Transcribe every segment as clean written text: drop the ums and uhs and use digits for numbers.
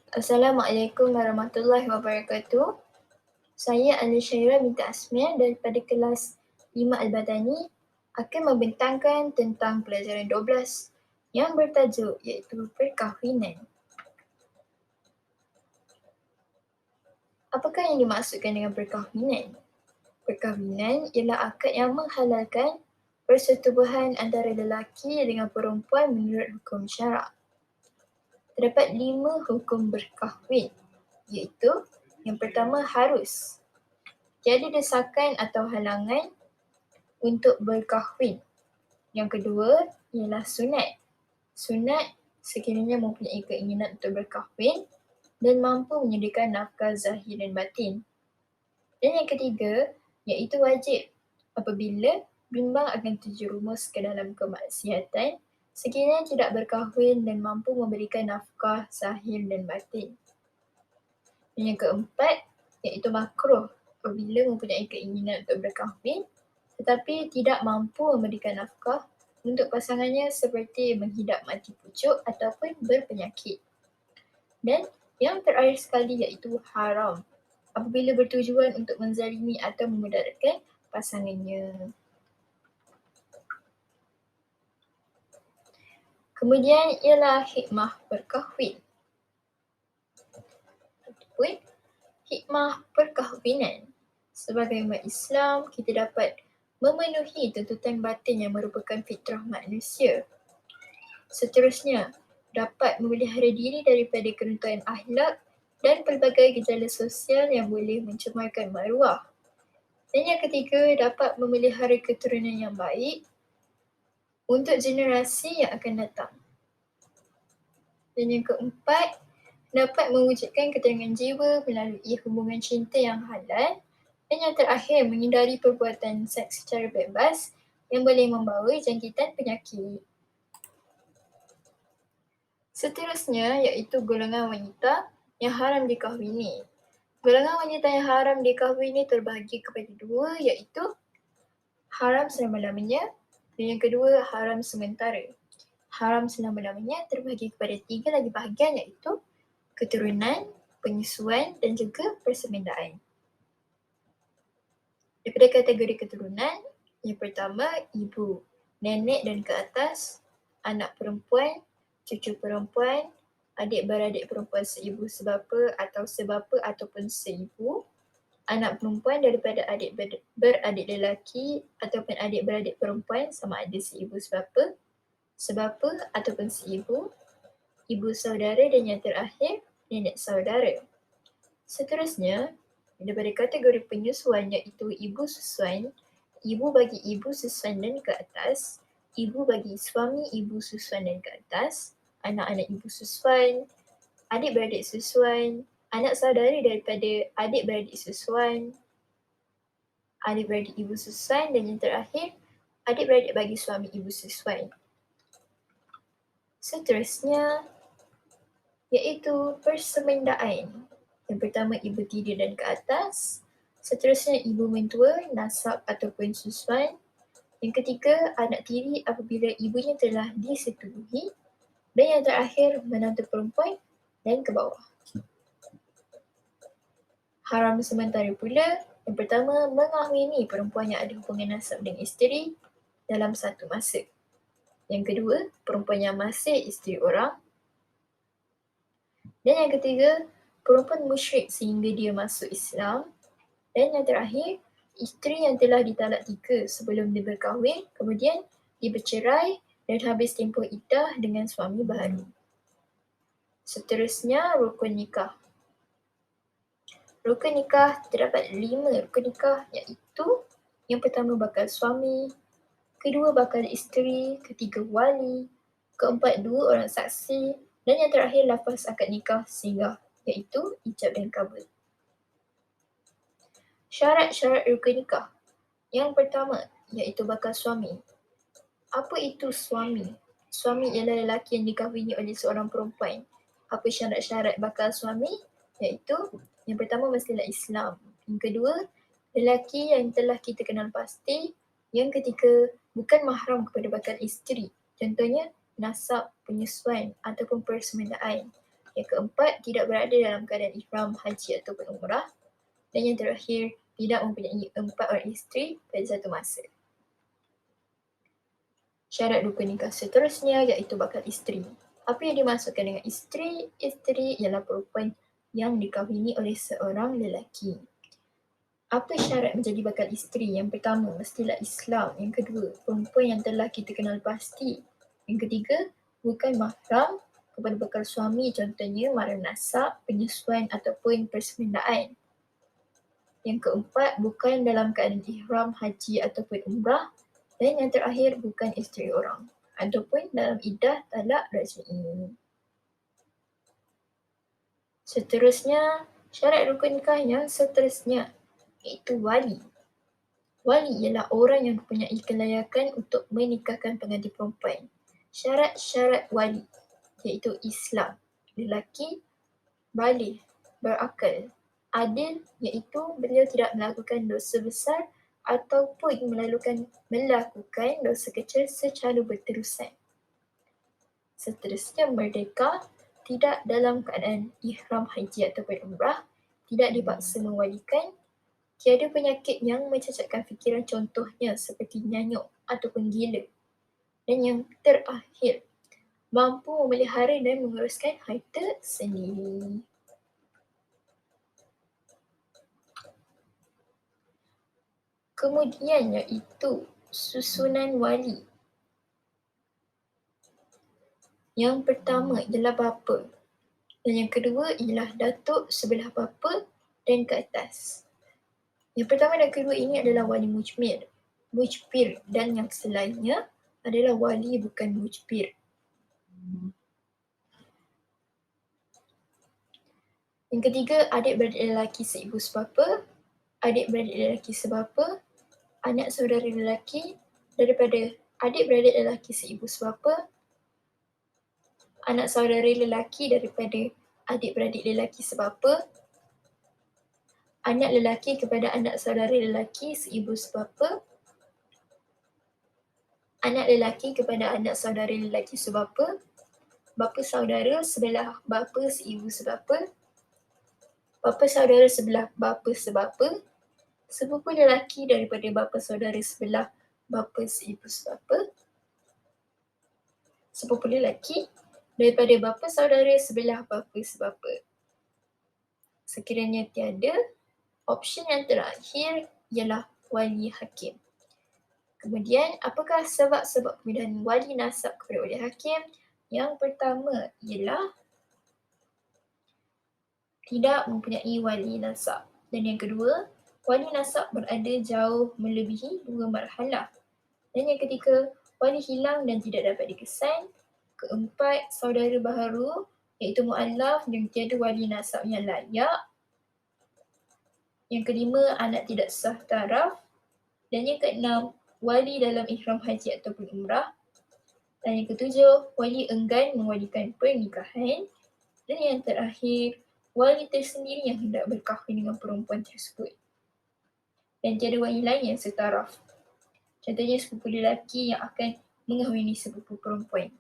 Assalamualaikum warahmatullahi wabarakatuh. Saya Alishaira binti Asmia daripada kelas 5 Al-Badani akan membentangkan tentang pelajaran 12 yang bertajuk iaitu perkahwinan. Apakah yang dimaksudkan dengan perkahwinan? Perkahwinan ialah akad yang menghalalkan persetubuhan antara lelaki dengan perempuan menurut hukum syarak. Terdapat 5 hukum berkahwin, iaitu yang pertama harus. Tiada desakan atau halangan untuk berkahwin. Yang kedua ialah sunat. Sunat sekiranya mempunyai keinginan untuk berkahwin dan mampu menyediakan nafkah zahir dan batin. Dan yang ketiga iaitu wajib apabila bimbang akan terjerumus ke dalam kemaksiatan sekiranya tidak berkahwin dan mampu memberikan nafkah zahir dan batin. Dan yang keempat iaitu makruh apabila mempunyai keinginan untuk berkahwin tetapi tidak mampu memberikan nafkah untuk pasangannya seperti menghidap mati pucuk ataupun berpenyakit. Dan yang terakhir sekali iaitu haram apabila bertujuan untuk menzalimi atau memudaratkan pasangannya. Kemudian ialah hikmah berkahwin ataupun hikmah perkahwinan. Sebagai umat Islam, kita dapat memenuhi tuntutan batin yang merupakan fitrah manusia. Seterusnya, dapat memelihara diri daripada keruntuhan akhlak dan pelbagai gejala sosial yang boleh mencemarkan maruah. Dan yang ketiga, dapat memelihara keturunan yang baik untuk generasi yang akan datang. Dan yang keempat, dapat mewujudkan ketenangan jiwa melalui hubungan cinta yang halal. Dan yang terakhir, menghindari perbuatan seks secara bebas yang boleh membawa jangkitan penyakit. Seterusnya iaitu golongan wanita yang haram dikahwini. Golongan wanita yang haram dikahwini terbahagi kepada dua iaitu haram selama-lamanya dan yang kedua haram sementara. Haram selama-lamanya terbahagi kepada 3 lagi bahagian iaitu keturunan, penyusuan dan juga persemendaan. Daripada kategori keturunan, yang pertama ibu, nenek dan ke atas, anak perempuan, cucu perempuan, adik-beradik perempuan seibu sebapa atau sebapa ataupun seibu, anak perempuan daripada adik beradik lelaki ataupun adik-beradik perempuan sama ada seibu sebapa ataupun seibu, ibu saudara dan yang terakhir nenek saudara. Seterusnya, daripada kategori penyusuan iaitu ibu susuan, ibu bagi ibu susuan dan ke atas, ibu bagi suami ibu susuan dan ke atas, anak-anak ibu susuan, adik-beradik susuan, anak saudara daripada adik-beradik susuan, adik-beradik ibu susuan dan yang terakhir adik-beradik bagi suami ibu susuan. Seterusnya iaitu persemendaan. Yang pertama ibu tiri dan ke atas, seterusnya ibu mentua, nasab ataupun susuan. Yang ketiga anak tiri apabila ibunya telah disetubuhi dan yang terakhir menantu perempuan dan ke bawah. Haram sementara pula, yang pertama mengahwini perempuan yang ada hubungan nasab dengan isteri dalam satu masa. Yang kedua, perempuan yang masih isteri orang. Dan yang ketiga, perempuan musyrik sehingga dia masuk Islam. Dan yang terakhir, isteri yang telah ditalak 3 sebelum dia berkahwin, kemudian dia bercerai dan habis tempoh iddah dengan suami baru. Seterusnya, rukun nikah. Rukun nikah terdapat 5 rukun nikah iaitu yang pertama bakal suami, kedua bakal isteri, ketiga wali, keempat 2 orang saksi dan yang terakhir lafaz akad nikah singgah iaitu ijab dan kabul. Syarat-syarat rukun nikah. Yang pertama iaitu bakal suami. Apa itu suami? Suami ialah lelaki yang dikahwini oleh seorang perempuan. Apa syarat-syarat bakal suami? Iaitu yang pertama mestilah Islam. Yang kedua, lelaki yang telah kita kenal pasti. Yang ketiga, bukan mahram kepada bakal isteri. Contohnya, nasab, penyusuan ataupun persemendaan. Yang keempat, tidak berada dalam keadaan ihram haji ataupun umrah. Dan yang terakhir, tidak mempunyai 4 orang isteri pada satu masa. Syarat rukun nikah seterusnya iaitu bakal isteri. Apa yang dimaksudkan dengan isteri? Isteri ialah perempuan yang dikahwini oleh seorang lelaki. Apa syarat menjadi bakal isteri? Yang pertama, mestilah Islam. Yang kedua, perempuan yang telah kita kenal pasti. Yang ketiga, bukan mahram kepada bakal suami, contohnya mara nasab, penyesuaian ataupun persependaan. Yang keempat, bukan dalam keadaan ihram haji ataupun umrah. Dan yang terakhir, bukan isteri orang ataupun dalam iddah talak rasmi. Seterusnya, syarat rukun nikah yang seterusnya iaitu wali. Wali ialah orang yang mempunyai kelayakan untuk menikahkan pengantin perempuan. Syarat-syarat wali iaitu Islam, lelaki, baligh, berakal, adil iaitu beliau tidak melakukan dosa besar ataupun melakukan dosa kecil secara berterusan. Seterusnya merdeka, tidak dalam keadaan ihram haji ataupun umrah, tidak dipaksa mewalikan, tiada penyakit yang mencacatkan fikiran contohnya seperti nyanyuk ataupun gila. Dan yang terakhir, mampu memelihara dan menguruskan harta sendiri. Kemudian iaitu susunan wali. Yang pertama ialah bapa. Dan yang kedua ialah datuk sebelah bapa dan ke atas. Yang pertama dan kedua ini adalah wali mujbir dan yang selainnya adalah wali bukan mujbir. Yang ketiga, adik-beradik lelaki seibu sebapa, adik-beradik lelaki sebapa, anak saudara lelaki daripada adik-beradik lelaki seibu sebapa, anak saudara lelaki daripada adik-beradik lelaki sebapa, anak lelaki kepada anak saudara lelaki seibu sebapa, anak lelaki kepada anak saudara lelaki sebapa, bapa saudara sebelah bapa seibu sebapa, bapa saudara sebelah bapa sebapa, sepupu lelaki daripada bapa saudara sebelah bapa seibu sebapa, sepupu lelaki daripada bapa saudara sebelah bapa sebapa. Sekiranya tiada, option yang terakhir ialah wali hakim. Kemudian, apakah sebab-sebab pemindahan wali nasab kepada wali hakim? Yang pertama ialah tidak mempunyai wali nasab. Dan yang kedua, wali nasab berada jauh melebihi 2 marhalah. Dan yang ketiga, wali hilang dan tidak dapat dikesan. Keempat, saudara baharu iaitu mu'allaf dan tiada wali nasab yang layak. Yang kelima, anak tidak sah taraf. Dan yang keenam, wali dalam ihram haji ataupun umrah. Dan yang ketujuh, wali enggan mewalikan pernikahan. Dan yang terakhir, wali tersendiri yang hendak berkahwin dengan perempuan tersebut. Dan tiada wali lain yang setaraf. Contohnya sepupu lelaki yang akan mengahwini sepupu perempuan.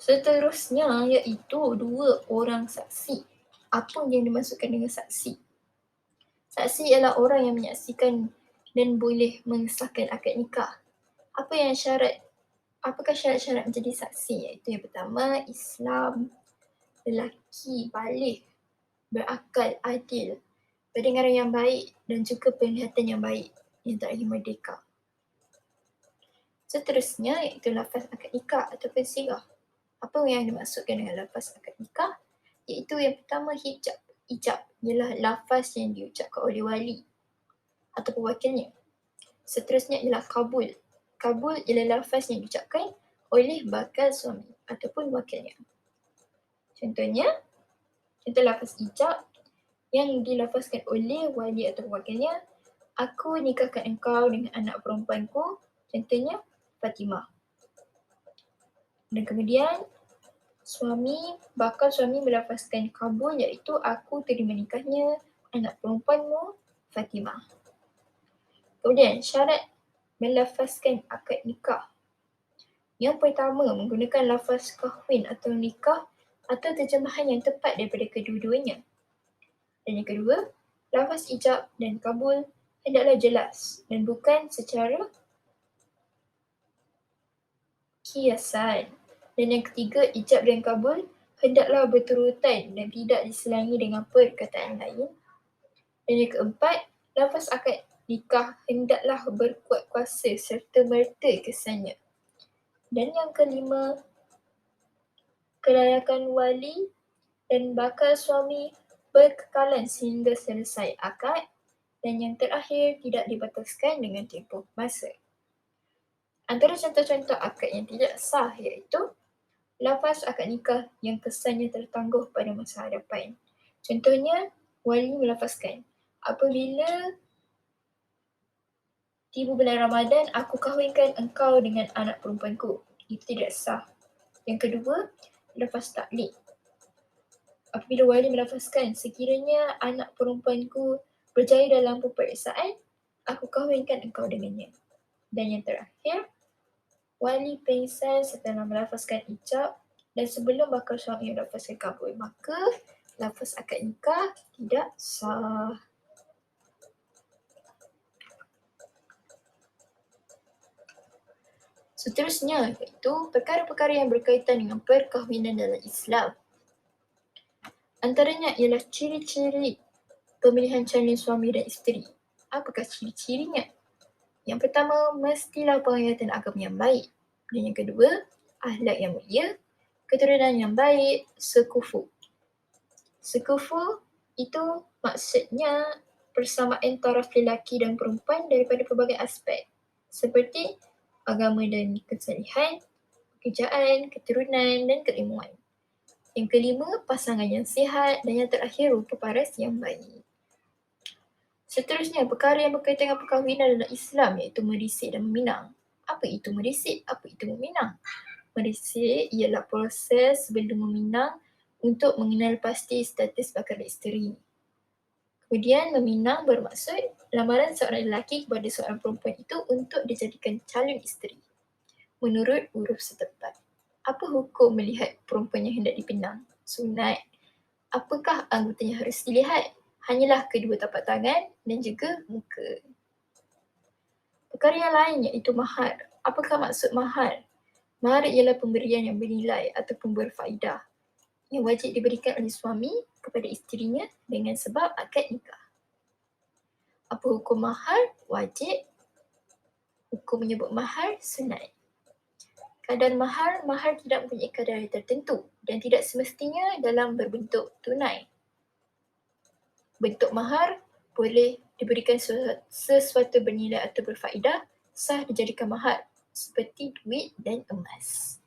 Seterusnya iaitu 2 orang saksi. Apa yang dimaksudkan dengan saksi? Saksi ialah orang yang menyaksikan dan boleh mengesahkan akad nikah. Apakah syarat-syarat menjadi saksi? Iaitu yang pertama, Islam, lelaki, baligh, berakal, adil, pendengaran yang baik dan juga penglihatan yang baik. Yang terakhir, merdeka. Seterusnya iaitu lafaz akad nikah ataupun sirah. Apa yang dimaksudkan dengan lafaz akad nikah? Iaitu yang pertama, hijab. Ijab ialah lafaz yang diucapkan oleh wali ataupun wakilnya. Seterusnya ialah kabul. Kabul ialah lafaz yang diucapkan oleh bakal suami ataupun wakilnya. Contoh lafaz ijab yang dilafazkan oleh wali atau wakilnya, aku nikahkan engkau dengan anak perempuanku, contohnya Fatimah. Dan kemudian bakal suami melafazkan kabul iaitu aku terima nikahnya anak perempuanmu Fatimah. Kemudian syarat melafazkan akad nikah. Yang pertama, menggunakan lafaz kahwin atau nikah atau terjemahan yang tepat daripada kedua-duanya. Dan yang kedua, lafaz ijab dan kabul hendaklah jelas dan bukan secara kiasan. Dan yang ketiga, ijab dan kabul hendaklah berturutan dan tidak diselangi dengan perkataan lain. Dan yang keempat, lafaz akad nikah hendaklah berkuat kuasa serta merta kesannya. Dan yang kelima, kelayakan wali dan bakal suami berkekalan sehingga selesai akad. Dan yang terakhir, tidak dibataskan dengan tempoh masa. Antara contoh-contoh akad yang tidak sah iaitu lafaz akad nikah yang kesannya tertangguh pada masa hadapan. Contohnya, wali melafazkan, apabila tiba bulan Ramadan, aku kahwinkan engkau dengan anak perempuanku. Itu tidak sah. Yang kedua, lafaz taklid. Apabila wali melafazkan, sekiranya anak perempuanku berjaya dalam peperiksaan, aku kahwinkan engkau dengannya. Dan yang terakhir, wali pengsan setelah melafazkan ijab dan sebelum bakal suami melafazkan kabul, maka lafaz akad nikah tidak sah. Seterusnya, iaitu perkara-perkara yang berkaitan dengan perkahwinan dalam Islam. Antaranya ialah ciri-ciri pemilihan calon suami dan isteri. Apakah ciri-cirinya? Yang pertama, mestilah penghayatan agama yang baik. Dan yang kedua, akhlak yang mulia, keturunan yang baik, sekufu. Sekufu itu maksudnya persamaan taraf lelaki dan perempuan daripada pelbagai aspek, seperti agama dan kesalihan, pekerjaan, keturunan dan keilmuan. Yang kelima, pasangan yang sihat, dan yang terakhir, rupa paras yang baik. Seterusnya, perkara yang berkaitan dengan perkahwinan dalam Islam iaitu merisik dan meminang. Apa itu merisik? Apa itu meminang? Merisik ialah proses sebelum meminang untuk mengenal pasti status bakal isteri. Kemudian meminang bermaksud lamaran seorang lelaki kepada seorang perempuan itu untuk dijadikan calon isteri menurut uruf setempat. Apa hukum melihat perempuan yang hendak dipinang? Sunat. Apakah anggotanya harus dilihat? Hanyalah kedua tapak tangan dan juga muka. Perkara yang lain iaitu mahar. Apakah maksud mahar? Mahar ialah pemberian yang bernilai ataupun berfaedah yang wajib diberikan oleh suami kepada isterinya dengan sebab akad nikah. Apa hukum mahar? Wajib. Hukum menyebut mahar? Sunat. Kadar mahar tidak mempunyai kadar tertentu dan tidak semestinya dalam berbentuk tunai. Bentuk mahar boleh diberikan sesuatu bernilai atau berfaedah, sah dijadikan mahar seperti duit dan emas.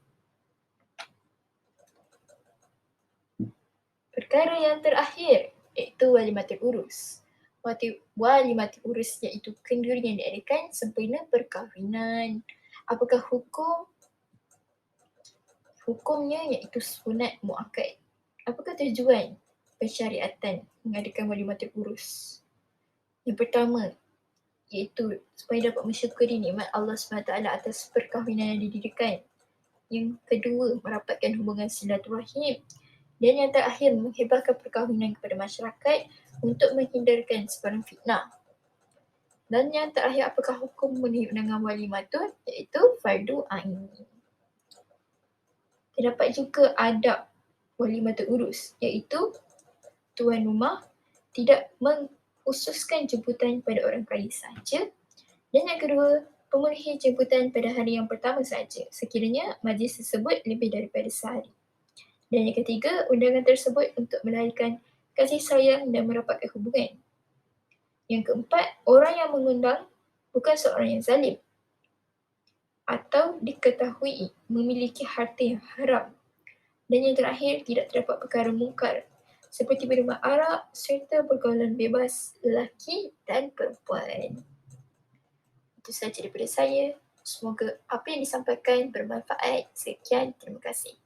Perkara yang terakhir iaitu walimatul urus. Walimatul urus iaitu kenduri yang diadakan sempena perkahwinan. Apakah hukum? Hukumnya iaitu sunat muakkad. Apakah tujuan pensyariatan mengadakan walimatul urus? Yang pertama, iaitu supaya dapat mensyukuri nikmat Allah SWT atas perkahwinan yang didirikan. Yang kedua, merapatkan hubungan silaturahim. Dan yang terakhir, menghebahkan perkahwinan kepada masyarakat untuk menghindarkan sebarang fitnah. Dan yang terakhir, apakah hukum menunang walimatul? Iaitu fardu ain. Terdapat juga adab walimatul urus, iaitu tuan rumah tidak mengkhususkan jemputan pada orang kaya sahaja. Dan yang kedua, memenuhi jemputan pada hari yang pertama sahaja, sekiranya majlis tersebut lebih daripada sehari. Dan yang ketiga, undangan tersebut untuk melahirkan kasih sayang dan merapatkan hubungan. Yang keempat, orang yang mengundang bukan seorang yang zalim atau diketahui memiliki harta yang haram. Dan yang terakhir, tidak terdapat perkara mungkar seperti minum arak serta pergaulan bebas lelaki dan perempuan. Itu sahaja daripada saya. Semoga apa yang disampaikan bermanfaat. Sekian, terima kasih.